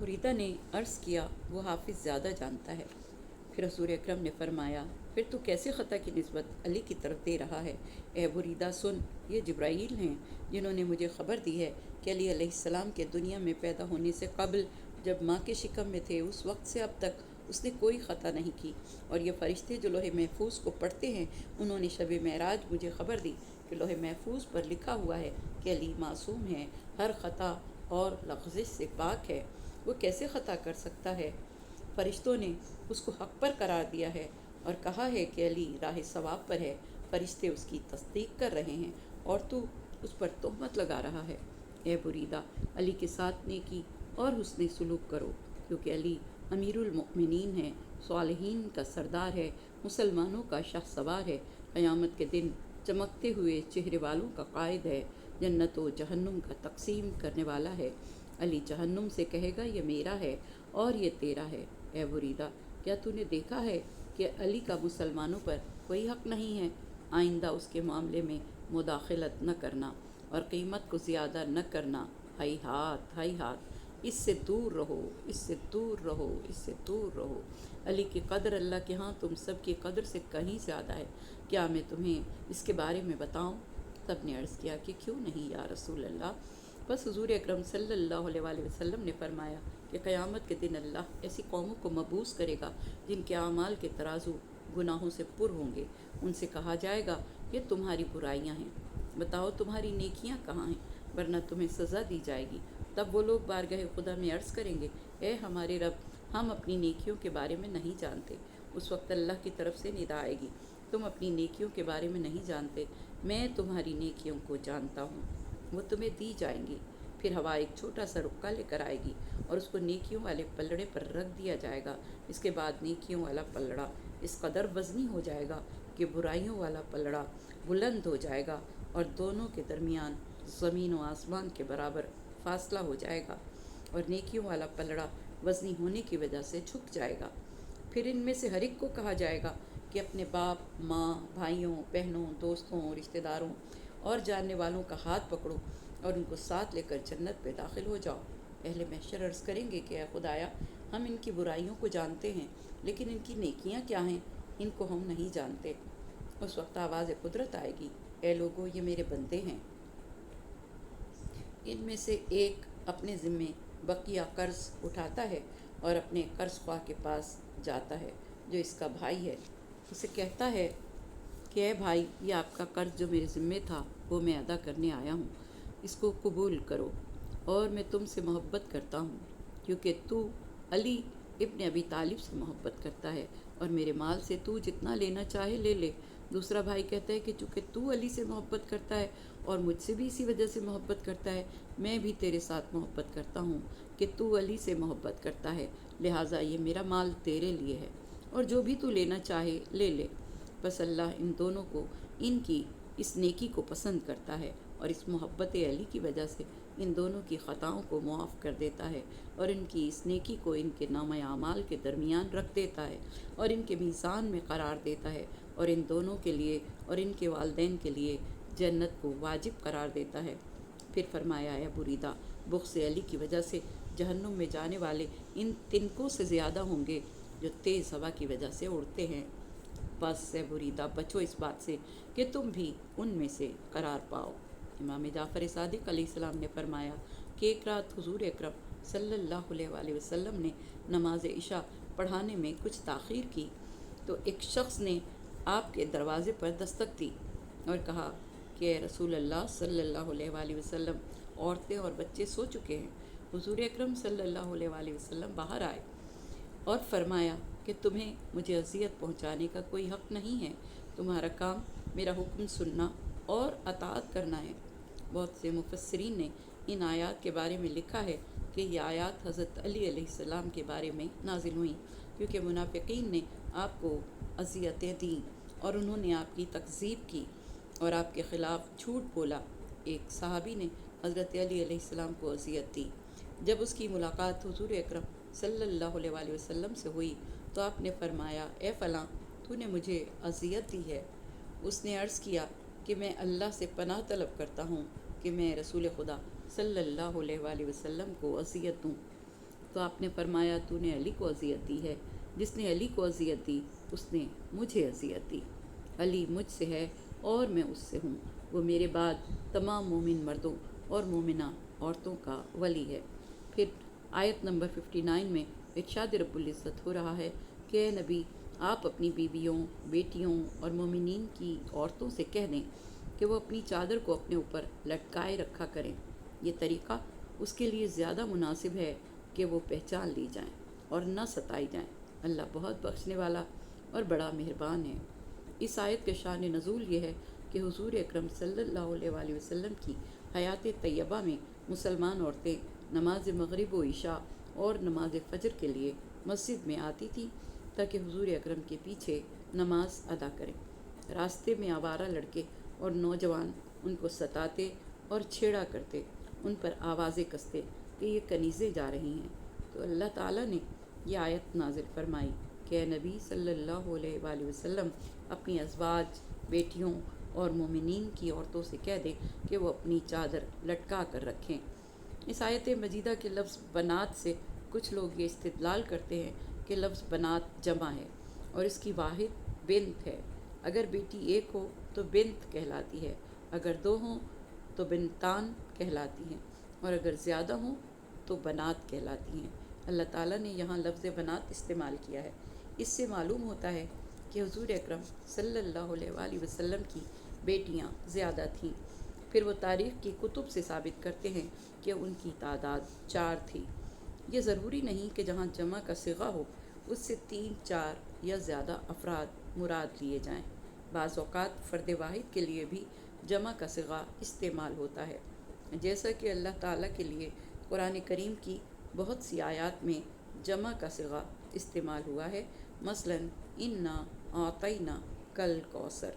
بریدہ نے عرض کیا وہ حافظ زیادہ جانتا ہے۔ پھر حضور اکرم نے فرمایا پھر تو کیسے خطا کی نسبت علی کی طرف دے رہا ہے؟ اے بریدہ سن، یہ جبرائیل ہیں جنہوں نے مجھے خبر دی ہے کہ علی علیہ السلام کے دنیا میں پیدا ہونے سے قبل جب ماں کے شکم میں تھے اس وقت سے اب تک اس نے کوئی خطا نہیں کی، اور یہ فرشتے جو لوح محفوظ کو پڑھتے ہیں انہوں نے شب معراج مجھے خبر دی کہ لوح محفوظ پر لکھا ہوا ہے کہ علی معصوم ہے، ہر خطا اور لغزش سے پاک ہے۔ وہ کیسے خطا کر سکتا ہے؟ فرشتوں نے اس کو حق پر قرار دیا ہے اور کہا ہے کہ علی راہ ثواب پر ہے، فرشتے اس کی تصدیق کر رہے ہیں اور تو اس پر تہمت لگا رہا ہے۔ اے بریدہ، علی کے ساتھ نیکی اور حسن سلوک کرو، کیونکہ علی امیر المؤمنین ہے، صالحین کا سردار ہے، مسلمانوں کا شاہ سوار ہے، قیامت کے دن چمکتے ہوئے چہرے والوں کا قائد ہے، جنت و جہنم کا تقسیم کرنے والا ہے۔ علی جہنم سے کہے گا یہ میرا ہے اور یہ تیرا ہے۔ اے بریدہ، کیا تو نے دیکھا ہے کہ علی کا مسلمانوں پر کوئی حق نہیں ہے؟ آئندہ اس کے معاملے میں مداخلت نہ کرنا اور قیمت کو زیادہ نہ کرنا۔ ہائی ہاتھ، ہائی ہاتھ، اس سے دور رہو، اس سے دور رہو، اس سے دور رہو۔ علی کی قدر اللہ کے ہاں تم سب کی قدر سے کہیں زیادہ ہے، کیا میں تمہیں اس کے بارے میں بتاؤں؟ سب نے عرض کیا کہ کیوں نہیں یا رسول اللہ۔ بس حضور اکرم صلی اللہ علیہ وآلہ وسلم نے فرمایا کہ قیامت کے دن اللہ ایسی قوموں کو مبعوث کرے گا جن کے اعمال کے ترازو گناہوں سے پر ہوں گے۔ ان سے کہا جائے گا یہ تمہاری برائیاں ہیں، بتاؤ تمہاری نیکیاں کہاں ہیں، ورنہ تمہیں سزا دی جائے گی۔ تب وہ لوگ بارگاہ خدا میں عرض کریں گے اے ہمارے رب، ہم اپنی نیکیوں کے بارے میں نہیں جانتے۔ اس وقت اللہ کی طرف سے ندا آئے گی تم اپنی نیکیوں کے بارے میں نہیں جانتے، میں تمہاری نیکیوں کو جانتا ہوں، وہ تمہیں دی جائیں گی۔ پھر ہوا ایک چھوٹا سا رکا لے کر آئے گی اور اس کو نیکیوں والے پلڑے پر رکھ دیا جائے گا۔ اس کے بعد نیکیوں والا پلڑا اس قدر وزنی ہو جائے گا کہ برائیوں والا پلڑا بلند ہو جائے گا اور دونوں کے درمیان زمین و آسمان کے برابر فاصلہ ہو جائے گا، اور نیکیوں والا پلڑا وزنی ہونے کی وجہ سے جھک جائے گا۔ پھر ان میں سے ہر ایک کو کہا جائے گا کہ اپنے باپ، ماں، بھائیوں، بہنوں، دوستوں، رشتہ داروں اور جاننے والوں کا ہاتھ پکڑو اور ان کو ساتھ لے کر جنت میں داخل ہو جاؤ۔ اہل محشر عرض کریں گے کہ اے خدایا، ہم ان کی برائیوں کو جانتے ہیں لیکن ان کی نیکیاں کیا ہیں ان کو ہم نہیں جانتے۔ اس وقت آواز قدرت آئے گی، اے لوگو یہ میرے بندے ہیں، ان میں سے ایک اپنے ذمے بقیہ قرض اٹھاتا ہے اور اپنے قرض خواہ کے پاس جاتا ہے جو اس کا بھائی ہے، اسے کہتا ہے کہ اے بھائی، یہ آپ کا قرض جو میرے ذمے تھا وہ میں ادا کرنے آیا ہوں، اس کو قبول کرو، اور میں تم سے محبت کرتا ہوں کیونکہ تو علی ابن ابی طالب سے محبت کرتا ہے، اور میرے مال سے تو جتنا لینا چاہے لے لے۔ دوسرا بھائی کہتا ہے کہ چونکہ تو علی سے محبت کرتا ہے اور مجھ سے بھی اسی وجہ سے محبت کرتا ہے، میں بھی تیرے ساتھ محبت کرتا ہوں کہ تو علی سے محبت کرتا ہے، لہٰذا یہ میرا مال تیرے لیے ہے، اور جو بھی تو لینا چاہے لے لے۔ بس اللہ ان دونوں کو ان کی اس نیکی کو پسند کرتا ہے اور اس محبت علی کی وجہ سے ان دونوں کی خطاؤں کو معاف کر دیتا ہے، اور ان کی اس نیکی کو ان کے نامہ اعمال کے درمیان رکھ دیتا ہے اور ان کے میزان میں قرار دیتا ہے، اور ان دونوں کے لیے اور ان کے والدین کے لیے جنت کو واجب قرار دیتا ہے۔ پھر فرمایا اے بریدہ، بغض علی کی وجہ سے جہنم میں جانے والے ان تنکوں سے زیادہ ہوں گے جو تیز ہوا کی وجہ سے اڑتے ہیں۔ بس اے بریدہ، بچو اس بات سے کہ تم بھی ان میں سے قرار پاؤ۔ امام جعفر صادق علیہ السلام نے فرمایا کہ ایک رات حضور اکرم صلی اللہ علیہ وآلہ وسلم نے نماز عشاء پڑھانے میں کچھ تاخیر کی تو ایک شخص نے آپ کے دروازے پر دستک دی اور کہا کہ اے رسول اللہ صلی اللہ علیہ وآلہ وسلم، عورتیں اور بچے سو چکے ہیں۔ حضور اکرم صلی اللہ علیہ وآلہ وسلم باہر آئے اور فرمایا کہ تمہیں مجھے اذیت پہنچانے کا کوئی حق نہیں ہے، تمہارا کام میرا حکم سننا اور اطاعت کرنا ہے۔ بہت سے مفسرین نے ان آیات کے بارے میں لکھا ہے کہ یہ آیات حضرت علی علیہ السلام کے بارے میں نازل ہوئیں کیونکہ منافقین نے آپ کو اذیتیں دیں اور انہوں نے آپ کی تکذیب کی اور آپ کے خلاف جھوٹ بولا۔ ایک صحابی نے حضرت علی علیہ السلام کو اذیت دی۔ جب اس کی ملاقات حضور اکرم صلی اللہ علیہ وآلہ وسلم سے ہوئی تو آپ نے فرمایا اے فلاں، تو نے مجھے اذیت دی ہے۔ اس نے عرض کیا کہ میں اللہ سے پناہ طلب کرتا ہوں کہ میں رسول خدا صلی اللہ علیہ وآلہ وسلم کو اذیت دوں۔ تو آپ نے فرمایا تو نے علی کو اذیت دی ہے، جس نے علی کو اذیت دی اس نے مجھے اذیت دی، علی مجھ سے ہے اور میں اس سے ہوں، وہ میرے بعد تمام مومن مردوں اور مومنہ عورتوں کا ولی ہے۔ پھر آیت نمبر 59 میں ارشاد رب العزت ہو رہا ہے کہ اے نبی آپ اپنی بیویوں، بیٹیوں اور مومنین کی عورتوں سے کہہ دیں کہ وہ اپنی چادر کو اپنے اوپر لٹکائے رکھا کریں، یہ طریقہ اس کے لیے زیادہ مناسب ہے کہ وہ پہچان لی جائیں اور نہ ستائی جائیں، اللہ بہت بخشنے والا اور بڑا مہربان ہے۔ اس آیت کے شان نزول یہ ہے کہ حضور اکرم صلی اللہ علیہ وآلہ وسلم کی حیات طیبہ میں مسلمان عورتیں نماز مغرب و عشاء اور نماز فجر کے لیے مسجد میں آتی تھیں تاکہ حضور اکرم کے پیچھے نماز ادا کریں۔ راستے میں آوارہ لڑکے اور نوجوان ان کو ستاتے اور چھیڑا کرتے، ان پر آوازیں کستے کہ یہ کنیزیں جا رہی ہیں، تو اللہ تعالیٰ نے یہ آیت نازل فرمائی کہ اے نبی صلی اللہ علیہ وآلہ وسلم اپنی ازواج، بیٹیوں اور مومنین کی عورتوں سے کہہ دیں کہ وہ اپنی چادر لٹکا کر رکھیں۔ اس آیت مجیدہ کے لفظ بنات سے کچھ لوگ یہ استدلال کرتے ہیں کہ لفظ بنات جمع ہے اور اس کی واحد بنت ہے، اگر بیٹی ایک ہو تو بنت کہلاتی ہے، اگر دو ہوں تو بنتان کہلاتی ہیں، اور اگر زیادہ ہوں تو بنات کہلاتی ہیں۔ اللہ تعالیٰ نے یہاں لفظ بنات استعمال کیا ہے۔ اس سے معلوم ہوتا ہے کہ حضور اکرم صلی اللہ علیہ وآلہ وسلم کی بیٹیاں زیادہ تھیں۔ پھر وہ تاریخ کی کتب سے ثابت کرتے ہیں کہ ان کی تعداد 4 تھی۔ یہ ضروری نہیں کہ جہاں جمع کا صیغہ ہو اس سے 3، 4 یا زیادہ افراد مراد لیے جائیں، بعض اوقات فرد واحد کے لیے بھی جمع کا صیغہ استعمال ہوتا ہے، جیسا کہ اللہ تعالیٰ کے لیے قرآن کریم کی بہت سی آیات میں جمع کا صیغہ استعمال ہوا ہے، مثلا انا اعطینا کل کوثر،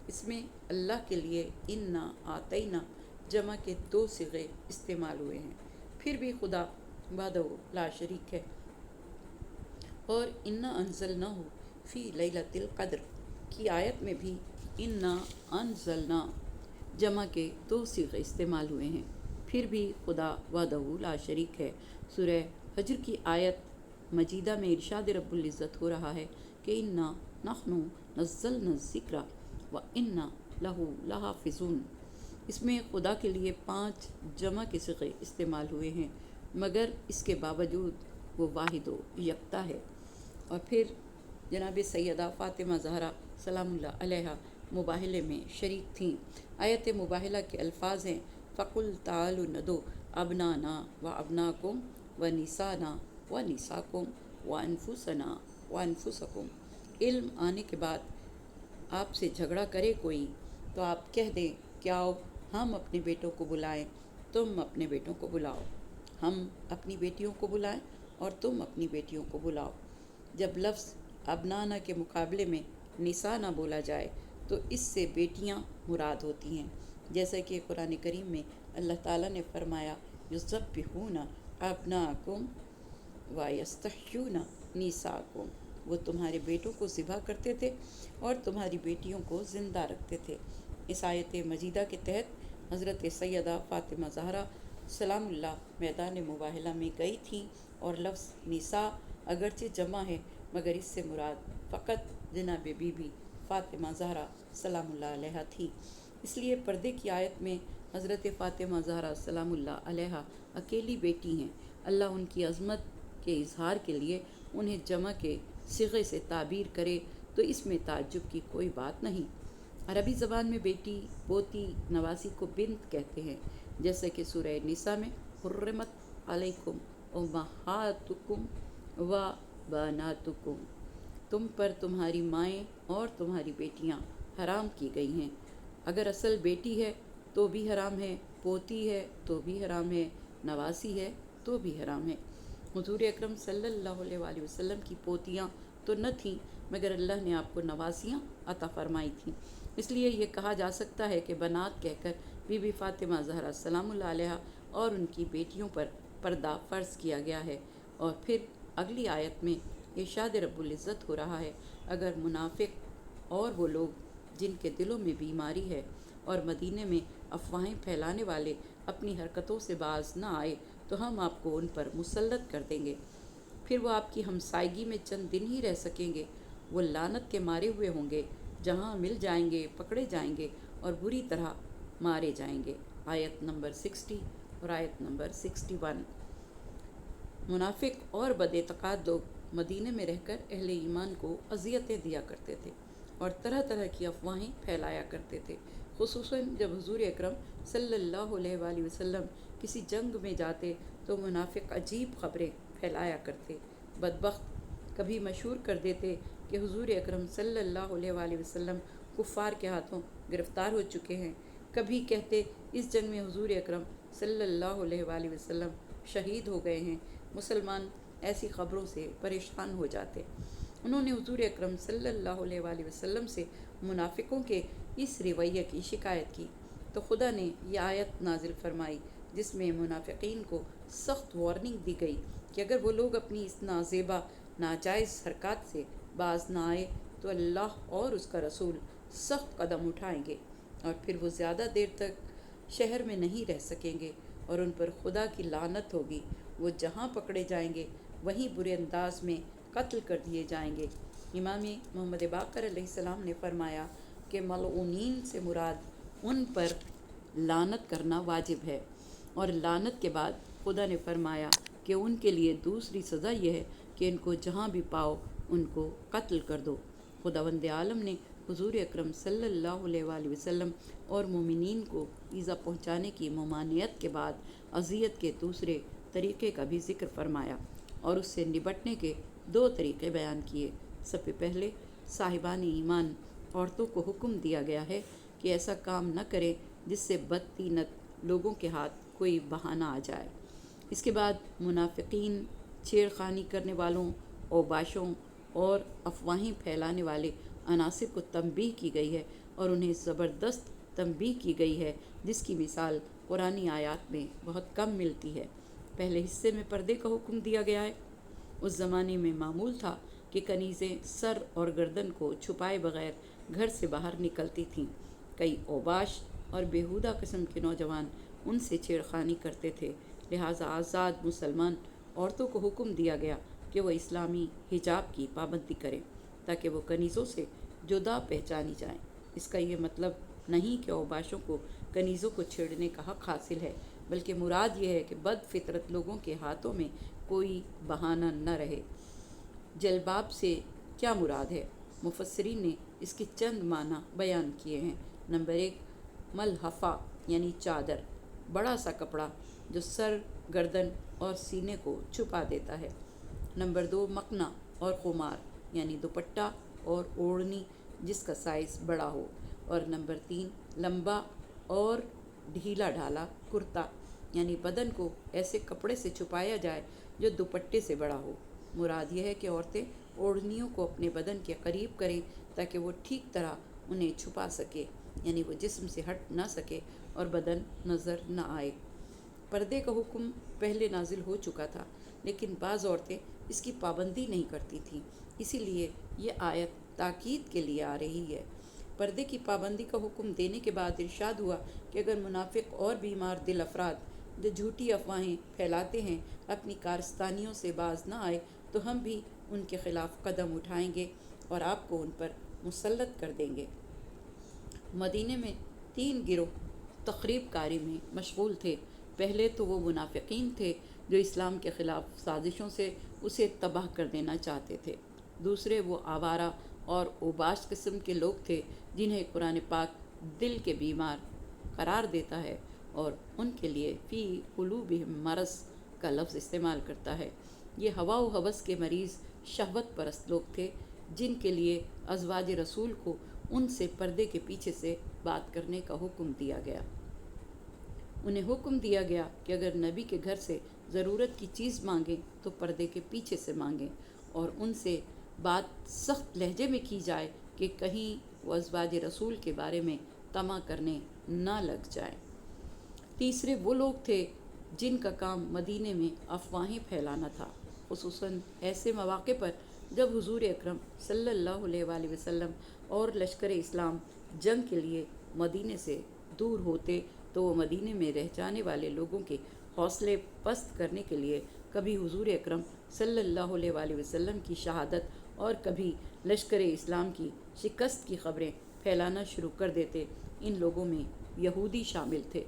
اس میں اللہ کے لیے انا اعطینا جمع کے 2 صیغے استعمال ہوئے ہیں۔ پھر بھی خدا وحدہ لا شریک ہے، اور انا انزلناہ فی لیلۃ القدر کی آیت میں بھی انا انزلنا جمع کے 2 صیغے استعمال ہوئے ہیں، پھر بھی خدا وحدہ لا شریک ہے۔ سورہ حجر کی آیت مجیدہ میں ارشاد رب العزت ہو رہا ہے کہ انا نحن نزلنا الذکر وانا لہ لحافظون، اس میں خدا کے لیے 5 جمع کے صیغے استعمال ہوئے ہیں، مگر اس کے باوجود وہ واحد و یکتا ہے۔ اور پھر جناب سیدہ فاطمہ زہرا سلام اللہ علیہا مباہلے میں شریک تھیں۔ آیت مباہلہ کے الفاظ ہیں فَقُلْ تَعَالُوا نَدْعُ أَبْنَانَا وَأَبْنَاءَكُمْ وَنِسَاءَنَا وَنِسَاءَكُمْ وَأَنفُسَنَا وَأَنفُسَكُمْ۔ علم آنے کے بعد آپ سے جھگڑا کرے کوئی تو آپ کہہ دیں کہ آؤ ہم اپنے بیٹوں کو بلائیں، تم اپنے بیٹوں کو بلاؤ، ہم اپنی بیٹیوں کو بلائیں اور تم اپنی بیٹیوں کو بلاؤ۔ جب لفظ ابنانا کے مقابلے میں نساء نہ بولا جائے تو اس سے بیٹیاں مراد ہوتی ہیں، جیسا کہ قرآن کریم میں اللہ تعالیٰ نے فرمایا یذبحون ابناءکم ویستحیون نساءکم، وہ تمہارے بیٹوں کو ذبح کرتے تھے اور تمہاری بیٹیوں کو زندہ رکھتے تھے۔ اس آیت مجیدہ کے تحت حضرت سیدہ فاطمہ زہرا سلام اللہ میدان مباہلہ میں گئی تھیں، اور لفظ نساء اگرچہ جمع ہے مگر اس سے مراد فقط جناب بی بی فاطمہ زہرا سلام اللہ علیہا تھی۔ اس لیے پردے کی آیت میں حضرت فاطمہ زہرا سلام اللہ علیہا اکیلی بیٹی ہیں، اللہ ان کی عظمت کے اظہار کے لیے انہیں جمع کے صیغے سے تعبیر کرے تو اس میں تعجب کی کوئی بات نہیں۔ عربی زبان میں بیٹی، پوتی، نواسی کو بنت کہتے ہیں، جیسے کہ سورہ نساء میں حرمت علیکم امہاتکم و بناتکم، تم پر تمہاری مائیں اور تمہاری بیٹیاں حرام کی گئی ہیں۔ اگر اصل بیٹی ہے تو بھی حرام ہے، پوتی ہے تو بھی حرام ہے، نواسی ہے تو بھی حرام ہے۔ حضور اکرم صلی اللہ علیہ وآلہ وسلم کی پوتیاں تو نہ تھیں مگر اللہ نے آپ کو نواسیاں عطا فرمائی تھیں، اس لیے یہ کہا جا سکتا ہے کہ بنات کہہ کر بی بی فاطمہ زہرا سلام اللہ علیہا اور ان کی بیٹیوں پر پردہ فرض کیا گیا ہے۔ اور پھر اگلی آیت میں ارشاد رب العزت ہو رہا ہے اگر منافق اور وہ لوگ جن کے دلوں میں بیماری ہے اور مدینے میں افواہیں پھیلانے والے اپنی حرکتوں سے باز نہ آئے تو ہم آپ کو ان پر مسلط کر دیں گے، پھر وہ آپ کی ہمسائیگی میں چند دن ہی رہ سکیں گے۔ وہ لعنت کے مارے ہوئے ہوں گے، جہاں مل جائیں گے پکڑے جائیں گے اور بری طرح مارے جائیں گے۔ آیت نمبر 60 اور آیت نمبر 61۔ منافق اور بد اعتقاد لوگ مدینہ میں رہ کر اہل ایمان کو اذیتیں دیا کرتے تھے اور طرح طرح کی افواہیں پھیلایا کرتے تھے، خصوصاً جب حضور اکرم صلی اللہ علیہ وآلہ وسلم کسی جنگ میں جاتے تو منافق عجیب خبریں پھیلایا کرتے۔ بدبخت کبھی مشہور کر دیتے کہ حضور اکرم صلی اللہ علیہ وآلہ وسلم کفار کے ہاتھوں گرفتار ہو چکے ہیں، کبھی کہتے اس جنگ میں حضور اکرم صلی اللہ علیہ وآلہ وسلم شہید ہو گئے ہیں۔ مسلمان ایسی خبروں سے پریشان ہو جاتے۔ انہوں نے حضور اکرم صلی اللہ علیہ وآلہ وسلم سے منافقوں کے اس رویے کی شکایت کی تو خدا نے یہ آیت نازل فرمائی جس میں منافقین کو سخت وارننگ دی گئی کہ اگر وہ لوگ اپنی اس نازیبا ناجائز حرکات سے باز نہ آئے تو اللہ اور اس کا رسول سخت قدم اٹھائیں گے اور پھر وہ زیادہ دیر تک شہر میں نہیں رہ سکیں گے اور ان پر خدا کی لعنت ہوگی۔ وہ جہاں پکڑے جائیں گے وہیں برے انداز میں قتل کر دیے جائیں گے۔ امام محمد باقر علیہ السلام نے فرمایا کہ ملعونین سے مراد ان پر لعنت کرنا واجب ہے، اور لعنت کے بعد خدا نے فرمایا کہ ان کے لیے دوسری سزا یہ ہے کہ ان کو جہاں بھی پاؤ ان کو قتل کر دو۔ خداوند عالم نے حضور اکرم صلی اللہ علیہ وآلہ وسلم اور مومنین کو ایذا پہنچانے کی ممانعت کے بعد اذیت کے دوسرے طریقے کا بھی ذکر فرمایا اور اس سے نبٹنے کے دو طریقے بیان کیے۔ سب سے پہلے صاحبان ایمان عورتوں کو حکم دیا گیا ہے کہ ایسا کام نہ کریں جس سے بدطینت لوگوں کے ہاتھ کوئی بہانہ آ جائے۔ اس کے بعد منافقین، چھیڑ خانی کرنے والوں، اوباشوں اور افواہیں پھیلانے والے عناصر کو تنبیہ کی گئی ہے اور انہیں زبردست تنبیہ کی گئی ہے جس کی مثال قرآنی آیات میں بہت کم ملتی ہے۔ پہلے حصے میں پردے کا حکم دیا گیا ہے۔ اس زمانے میں معمول تھا کہ کنیزیں سر اور گردن کو چھپائے بغیر گھر سے باہر نکلتی تھیں۔ کئی اوباش اور بیہودہ قسم کے نوجوان ان سے چھیڑ خانی کرتے تھے، لہٰذا آزاد مسلمان عورتوں کو حکم دیا گیا کہ وہ اسلامی حجاب کی پابندی کریں تاکہ وہ کنیزوں سے جدا پہچانی جائیں۔ اس کا یہ مطلب نہیں کہ اوباشوں کو کنیزوں کو چھیڑنے کا حق حاصل ہے، بلکہ مراد یہ ہے کہ بد فطرت لوگوں کے ہاتھوں میں کوئی بہانہ نہ رہے۔ جلباب سے کیا مراد ہے؟ مفسرین نے اس کے چند معنی بیان کیے ہیں۔ نمبر 1، ملحفہ یعنی چادر، بڑا سا کپڑا جو سر، گردن اور سینے کو چھپا دیتا ہے۔ نمبر 2، مکنا اور خمار یعنی دوپٹہ اور اوڑھنی جس کا سائز بڑا ہو۔ اور نمبر 3، لمبا اور ڈھیلا ڈھالا کرتا یعنی بدن کو ایسے کپڑے سے چھپایا جائے جو دوپٹے سے بڑا ہو۔ مراد یہ ہے کہ عورتیں اوڑھنیوں کو اپنے بدن کے قریب کریں تاکہ وہ ٹھیک طرح انہیں چھپا سکے، یعنی وہ جسم سے ہٹ نہ سکے اور بدن نظر نہ آئے۔ پردے کا حکم پہلے نازل ہو چکا تھا، لیکن بعض عورتیں اس کی پابندی نہیں کرتی تھیں، اسی لیے یہ آیت تاکید کے لیے آ رہی ہے۔ پردے کی پابندی کا حکم دینے کے بعد ارشاد ہوا کہ اگر منافق اور بیمار دل افراد جو جھوٹی افواہیں پھیلاتے ہیں اپنی کارستانیوں سے باز نہ آئے تو ہم بھی ان کے خلاف قدم اٹھائیں گے اور آپ کو ان پر مسلط کر دیں گے۔ مدینہ میں 3 گروہ تخریب کاری میں مشغول تھے۔ پہلے تو وہ منافقین تھے جو اسلام کے خلاف سازشوں سے اسے تباہ کر دینا چاہتے تھے۔ دوسرے وہ آوارہ اور اوباش قسم کے لوگ تھے جنہیں قرآن پاک دل کے بیمار قرار دیتا ہے اور ان کے لیے فی قلوبہم مرض کا لفظ استعمال کرتا ہے۔ یہ ہوا و ہوس کے مریض شہوت پرست لوگ تھے جن کے لیے ازواج رسول کو ان سے پردے کے پیچھے سے بات کرنے کا حکم دیا گیا۔ انہیں حکم دیا گیا کہ اگر نبی کے گھر سے ضرورت کی چیز مانگیں تو پردے کے پیچھے سے مانگیں اور ان سے بات سخت لہجے میں کی جائے کہ کہیں وہ ازواج رسول کے بارے میں طمع کرنے نہ لگ جائیں۔ تیسرے وہ لوگ تھے جن کا کام مدینے میں افواہیں پھیلانا تھا، خصوصاً ایسے مواقع پر جب حضور اکرم صلی اللہ علیہ وآلہ وسلم اور لشکر اسلام جنگ کے لیے مدینے سے دور ہوتے تو وہ مدینے میں رہ جانے والے لوگوں کے حوصلے پست کرنے کے لیے کبھی حضور اکرم صلی اللہ علیہ وآلہ وسلم کی شہادت اور کبھی لشکر اسلام کی شکست کی خبریں پھیلانا شروع کر دیتے۔ ان لوگوں میں یہودی شامل تھے۔